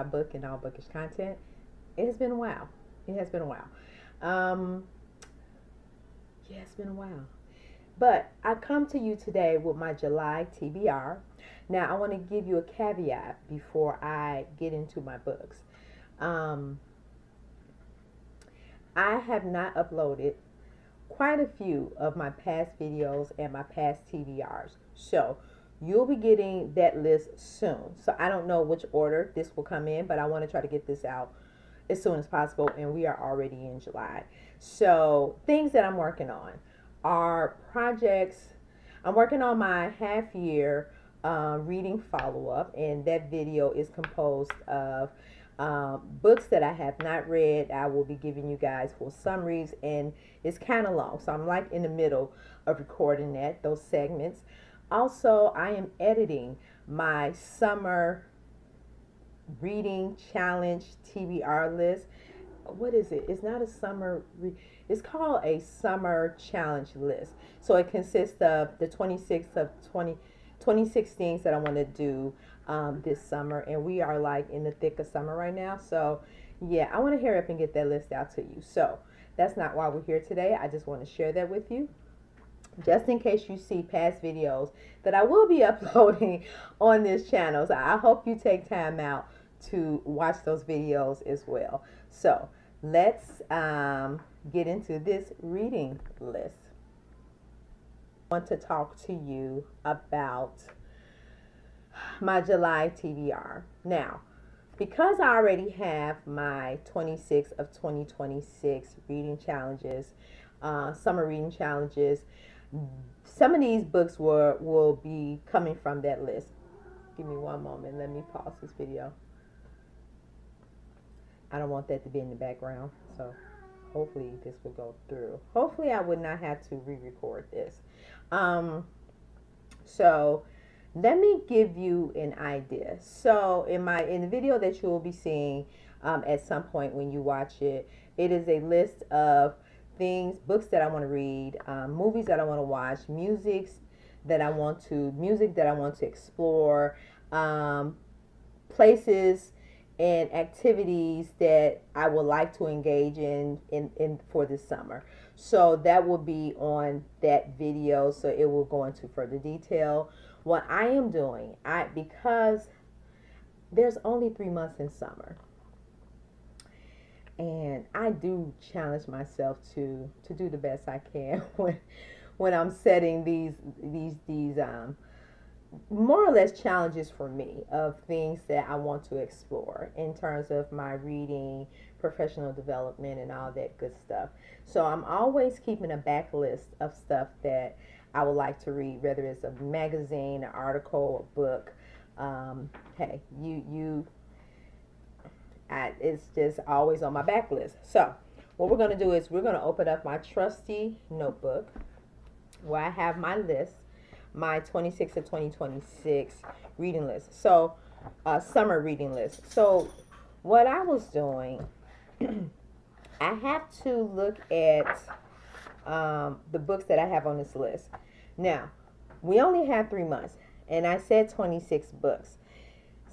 TBR book and all bookish content. It has been a while. It has been a while. Um, yeah, it's been a while. But I come to you today with my July TBR. Now, I want to give you a caveat before I get into my books. Um, I have not uploaded quite a few of my past videos and my past TBRs. So you'll be getting that list soon. So I don't know which order this will come in, but I want to try to get this out as soon as possible. And we are already in July. So things that I'm working on are projects. I'm working on my half year reading follow up, and that video is composed of books that I have not read. I will be giving you guys full summaries, and it's kind of long, so I'm like in the middle of recording those segments. Also, I am editing my summer reading challenge TBR list. What is it? It's not a summer. It's called a summer challenge list. So it consists of the 26th of 2016 that I want to do this summer, and we are like in the thick of summer right now. So yeah, I want to hurry up and get that list out to you. So that's not why we're here today. I just want to share that with you, just in case you see past videos that I will be uploading on this channel. So I hope you take time out to watch those videos as well. So let's get into this reading list. I want to talk to you about my July TBR. Now, because I already have my 26 of 2026 reading challenges, summer reading challenges, some of these books will be coming from that list. Give me one moment. Let me pause this video. I don't want that to be in the background, so hopefully this will go through. Hopefully I would not have to re-record this. So let me give you an idea. So in the video that you will be seeing at some point when you watch it, it is a list of books that I want to read, movies that I want to watch, music that I want to explore, places and activities that I would like to engage in for this summer. So that will be on that video, so it will go into further detail. What I am doing, because there's only 3 months in summer, and I do challenge myself to do the best I can when I'm setting these more or less challenges for me of things that I want to explore in terms of my reading, professional development, and all that good stuff. So I'm always keeping a backlist of stuff that I would like to read, whether it's a magazine, an article, a book. Hey, it's just always on my backlist. So what we're going to do is we're going to open up my trusty notebook where I have my list, my 26 of 2026 reading list. So summer reading list. So what I was doing, I have to look at the books that I have on this list. Now, we only have 3 months, and I said 26 books.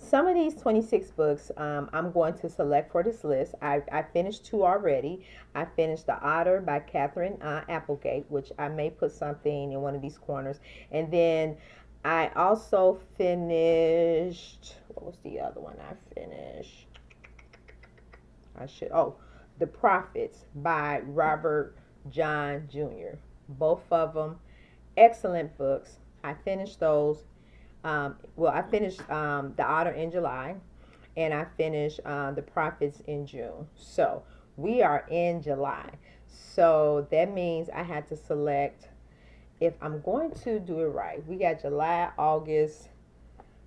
Some of these 26 books I'm going to select for this list. I finished 2 already. I finished The Otter by Catherine Applegate, which I may put something in one of these corners. And then I also finished, what was the other one I finished? The Prophets by Robert John Jr. Both of them excellent books. I finished those. I finished The Otter in July, and I finished The Prophets in June. So we are in July. So that means I had to select, if I'm going to do it right, we got July, August,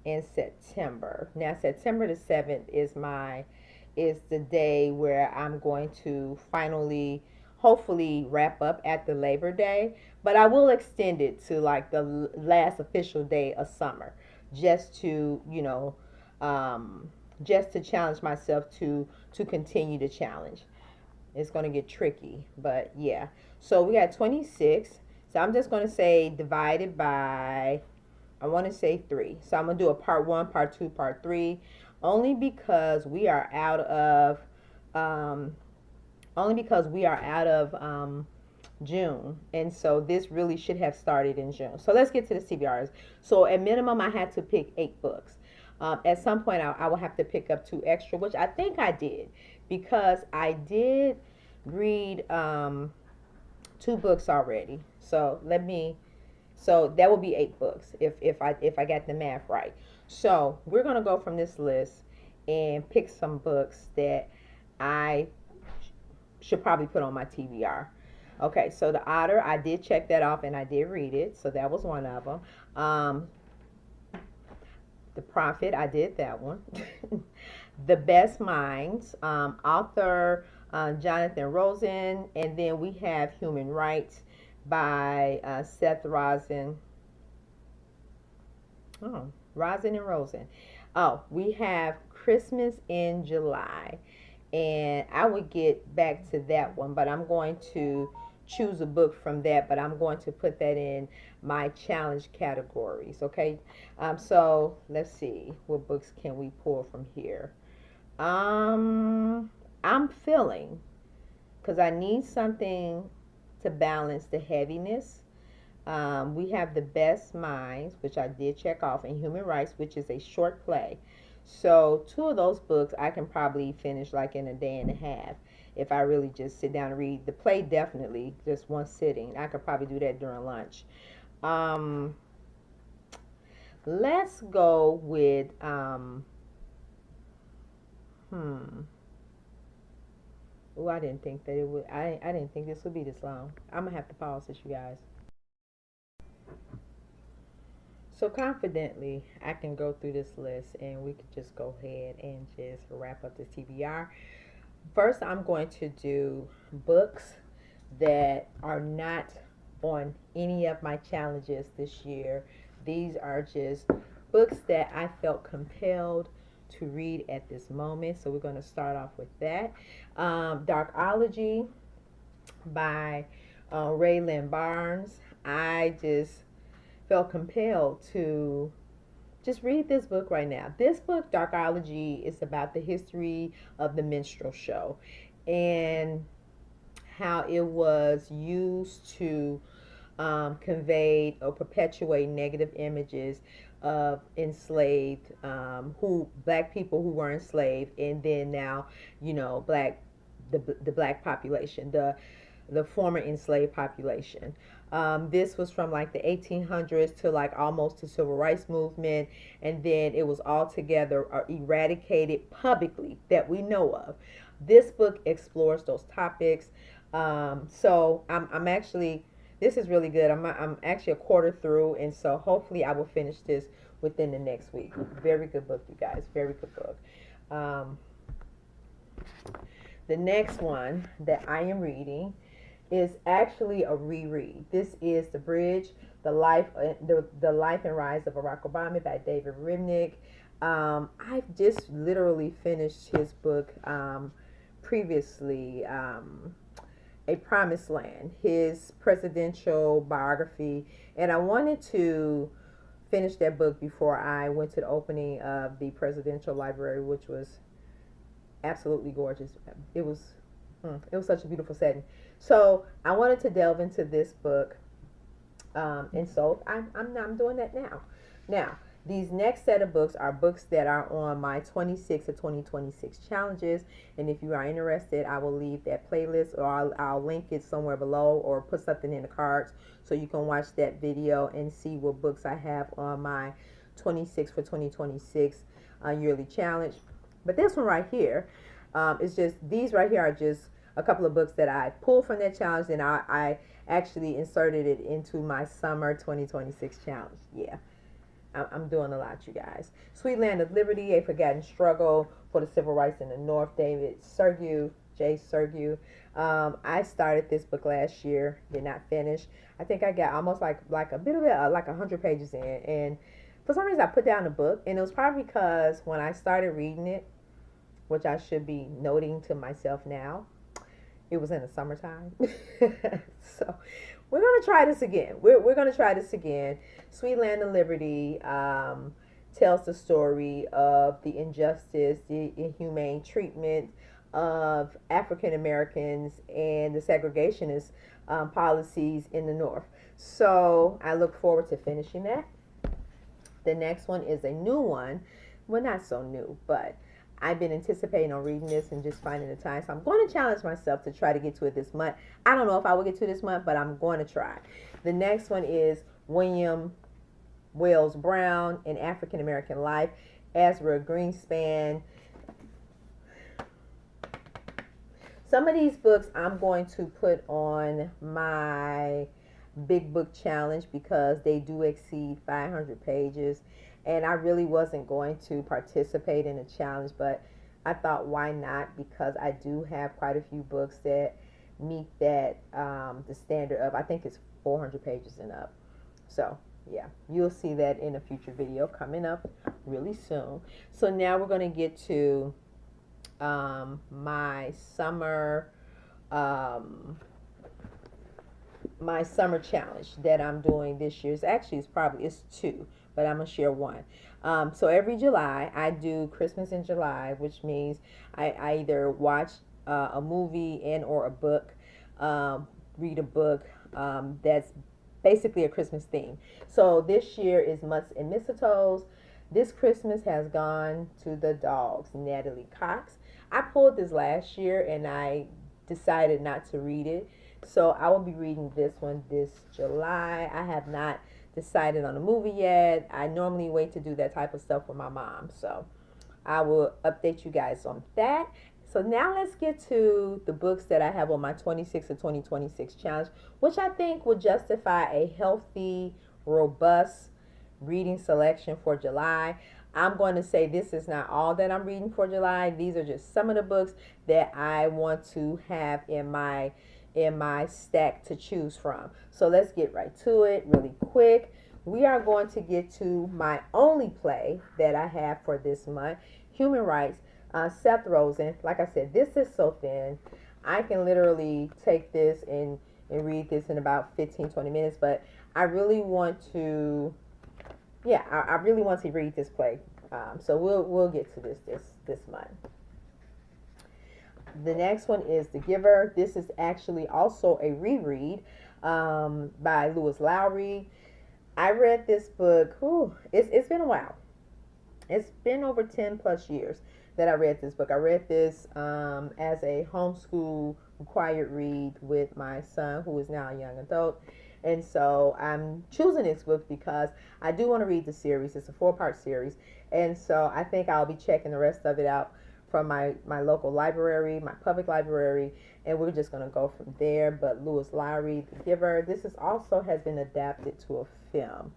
and September. Now September the 7th is the day where I'm going to finally hopefully wrap up at the Labor Day, but I will extend it to like the last official day of summer, just to just to challenge myself to continue the challenge. It's going to get tricky, but yeah. So we got 26. So I'm just going to say divided by, I want to say 3. So I'm going to do a part 1, part 2, part 3. only because we are out of um, June, and so this really should have started in June. So let's get to the CBRs. So at minimum, I had to pick 8 books. At some point, I will have to pick up 2 extra, which I think I did, because I did read 2 books already. So so that will be 8 books if I got the math right. So we're gonna go from this list and pick some books that I should probably put on my TBR. Okay, so The Otter, I did check that off and I did read it, so that was one of them. The Prophet, I did that one. The Best Minds, author Jonathan Rosen, and then we have Human Rights by Seth Rosen. Oh, Rosen and Rosen. Oh, we have Christmas in July, and I would get back to that one, but I'm going to choose a book from that, but I'm going to put that in my challenge categories. Okay, so let's see, what books can we pull from here? I'm feeling, because I need something to balance the heaviness. We have The Best Minds, which I did check off, and Human Rights, which is a short play. So 2 of those books I can probably finish like in a day and a half if I really just sit down and read. The play, definitely just one sitting. I could probably do that during lunch. Um, let's go with Oh, I didn't think that it would. I didn't think this would be this long. I'm gonna have to pause this, you guys. So confidently, I can go through this list and we could just go ahead and just wrap up this TBR. First, I'm going to do books that are not on any of my challenges this year. These are just books that I felt compelled to read at this moment. So we're going to start off with that. Darkology by Raylan Barnes. I just felt compelled to just read this book right now. This book, Darkology, is about the history of the minstrel show and how it was used to convey or perpetuate negative images of enslaved, black people who were enslaved, and then now, the black population, the former enslaved population. This was from like the 1800s to like almost the civil rights movement, and then it was altogether eradicated publicly that we know of. This book explores those topics. So I'm actually, this is really good. I'm actually a quarter through, and so hopefully I will finish this within the next week. Very good book, you guys. Very good book. The next one that I am reading is actually a reread. This is The Bridge, the life and rise of Barack Obama by David Remnick. I've just literally finished his book previously, A Promised Land, his presidential biography, and I wanted to finish that book before I went to the opening of the presidential library, which was absolutely gorgeous. It was such a beautiful setting. So I wanted to delve into this book, and so I'm doing that now. Now, these next set of books are books that are on my 26 to 2026 challenges, and if you are interested, I will leave that playlist, or I'll link it somewhere below, or put something in the cards so you can watch that video and see what books I have on my 26 for 2026 yearly challenge. But this one right here, is just, these right here are just a couple of books that I pulled from that challenge, and I actually inserted it into my summer 2026 challenge. Yeah, I'm doing a lot, you guys. Sweet Land of Liberty, A Forgotten Struggle for the Civil Rights in the North, David Sergio, J. Sergio. I started this book last year, did not finish. I think I got almost like a bit of it, like 100 pages in, and for some reason I put down the book, and it was probably because when I started reading it, which I should be noting to myself now, it was in the summertime. So we're going to try this again. We're going to try this again. Sweet Land of Liberty. tells the story of the injustice, the inhumane treatment of African Americans and the segregationist policies in the North. So I look forward to finishing that. The next one is a new one. Well, not so new, but I've been anticipating on reading this and just finding the time. So I'm going to challenge myself to try to get to it this month. I don't know if I will get to it this month, but I'm going to try. The next one is William Wells Brown, An African American Life. Ezra Greenspan. Some of these books I'm going to put on my big book challenge because they do exceed 500 pages, and I really wasn't going to participate in a challenge, but I thought why not, because I do have quite a few books that meet that the standard of, I think it's 400 pages and up. So yeah, you'll see that in a future video coming up really soon. So now we're going to get to my summer challenge that I'm doing this year. It's two, but I'm gonna share one. So every July I do Christmas in July, which means I either watch a movie and or a book, read a book that's basically a Christmas theme. So this year is Mutts and Mistletoes. This Christmas has gone to the dogs. Natalie Cox. I pulled this last year and I decided not to read it. So I will be reading this one this July. I have not decided on a movie yet. I normally wait to do that type of stuff with my mom. So I will update you guys on that. So now let's get to the books that I have on my 26 to 2026 challenge, which I think will justify a healthy, robust reading selection for July. I'm going to say this is not all that I'm reading for July. These are just some of the books that I want to have in my stack to choose from. So let's get right to it really quick. We are going to get to my only play that I have for this month, Human Rights. Seth Rosen. Like I said, this is so thin. I can literally take this and read this in about 15-20 minutes, but I really want to I really want to read this play. So we'll get to this month. The next one is The Giver. This is actually also a reread by Lois Lowry. I read this book. It's been a while. It's been over 10 plus years that I read this book. I read this as a homeschool required read with my son, who is now a young adult. And so I'm choosing this book because I do want to read the series. It's a 4-part series. And so I think I'll be checking the rest of it out from my local library, my public library, and we're just going to go from there. But Lois Lowry, The Giver, this is also has been adapted to a film.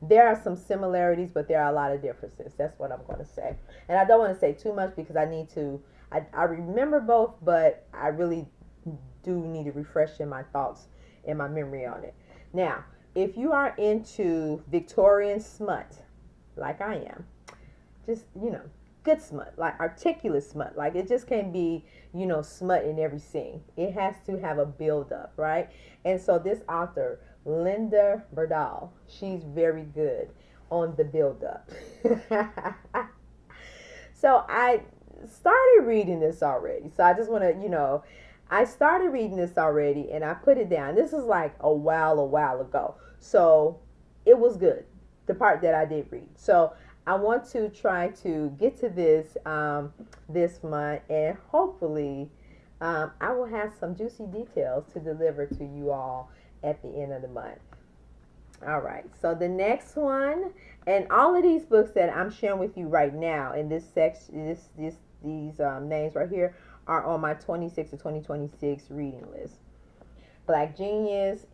There are some similarities, but there are a lot of differences. That's what I'm going to say. And I don't want to say too much because I remember both, but I really do need to refresh in my thoughts and my memory on it. Now, if you are into Victorian smut, like I am, just, good smut, like articulate smut, like it just can't be, smut in every scene. It has to have a build up, right? And so this author, Linda Burdell, she's very good on the build up. So I started reading this already. So I just want to, I started reading this already and I put it down. This is like a while ago. So it was good, the part that I did read. So I want to try to get to this this month, and hopefully I will have some juicy details to deliver to you all at the end of the month. All right, so the next one, and all of these books that I'm sharing with you right now in this section, these names right here are on my 26 to 2026 reading list. Black Genius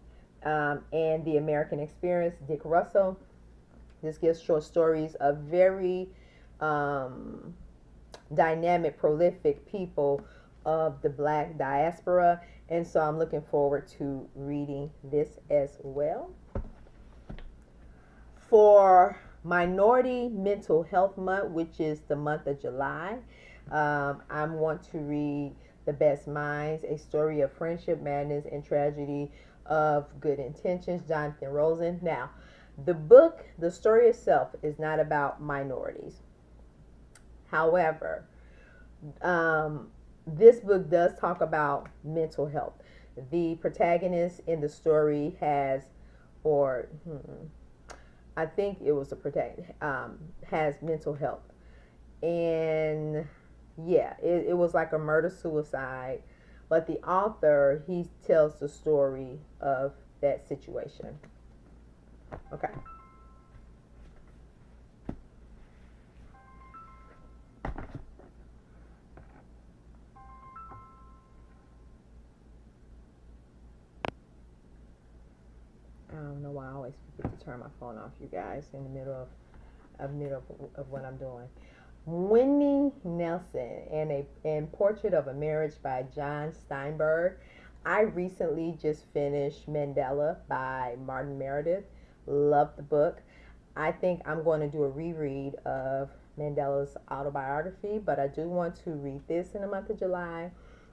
and The American Experience, Dick Russell. This gives short stories of very dynamic, prolific people of the Black diaspora. And so I'm looking forward to reading this as well. For Minority Mental Health Month, which is the month of July, I want to read The Best Minds, A Story of Friendship, Madness, and Tragedy of Good Intentions, Jonathan Rosen. Now, The book, the story itself, is not about minorities. However, this book does talk about mental health. The protagonist in the story has, or I think it was the protagonist, has mental health. And yeah, it was like a murder suicide. But the author, he tells the story of that situation. Okay. I don't know why I always forget to turn my phone off, you guys, in the middle of what I'm doing. Winnie Nelson and Portrait of a Marriage by John Steinberg. I recently just finished Mandela by Martin Meredith. Love the book. I think I'm going to do a reread of Mandela's autobiography, but I do want to read this in the month of July.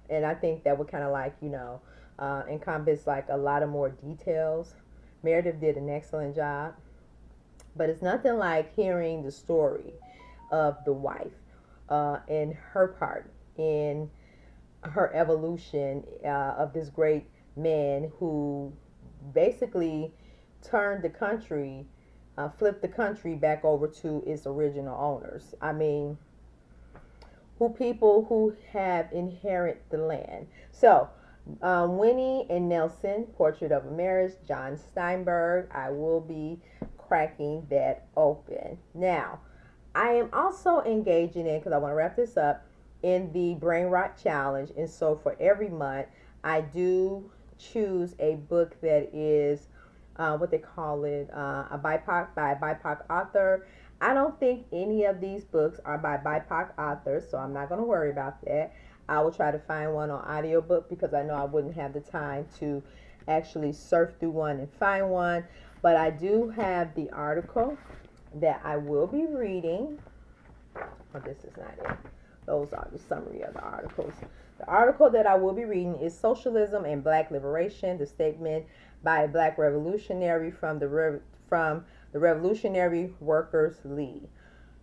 And I think that would kind of like, encompass like a lot of more details. Meredith did an excellent job, but it's nothing like hearing the story of the wife and her part in her evolution of this great man who basically turned the country, flipped the country back over to its original owners. I mean, who people who have inherit the land. So, Winnie and Nelson, Portrait of a Marriage, John Steinberg. I will be cracking that open. Now, I am also engaging in, because I want to wrap this up, in the Brain Rot Challenge. And so for every month, I do choose a book that is what they call it, a BIPOC by a BIPOC author. I don't think any of these books are by BIPOC authors, so I'm not going to worry about that. I will try to find one on audiobook because I know I wouldn't have the time to actually surf through one and find one. But I do have the article that I will be reading. Oh, this is not it. Those are the summary of the articles. The article that I will be reading is Socialism and Black Liberation, the statement by a Black revolutionary from the Revolutionary Workers League.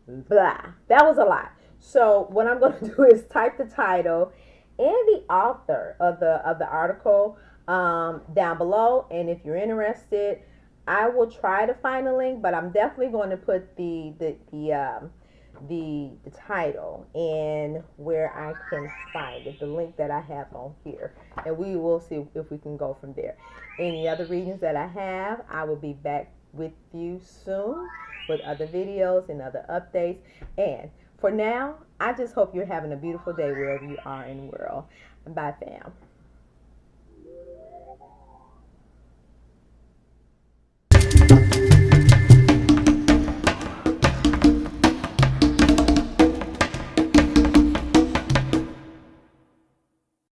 Blah. That was a lot. So what I'm going to do is type the title and the author of the article down below, and if you're interested, I will try to find a link, but I'm definitely going to put the title and where I can find it, the link that I have on here, and we will see if we can go from there. Any other readings that I have, I will be back with you soon with other videos and other updates. And for now, I just hope you're having a beautiful day wherever you are in the world. Bye, fam.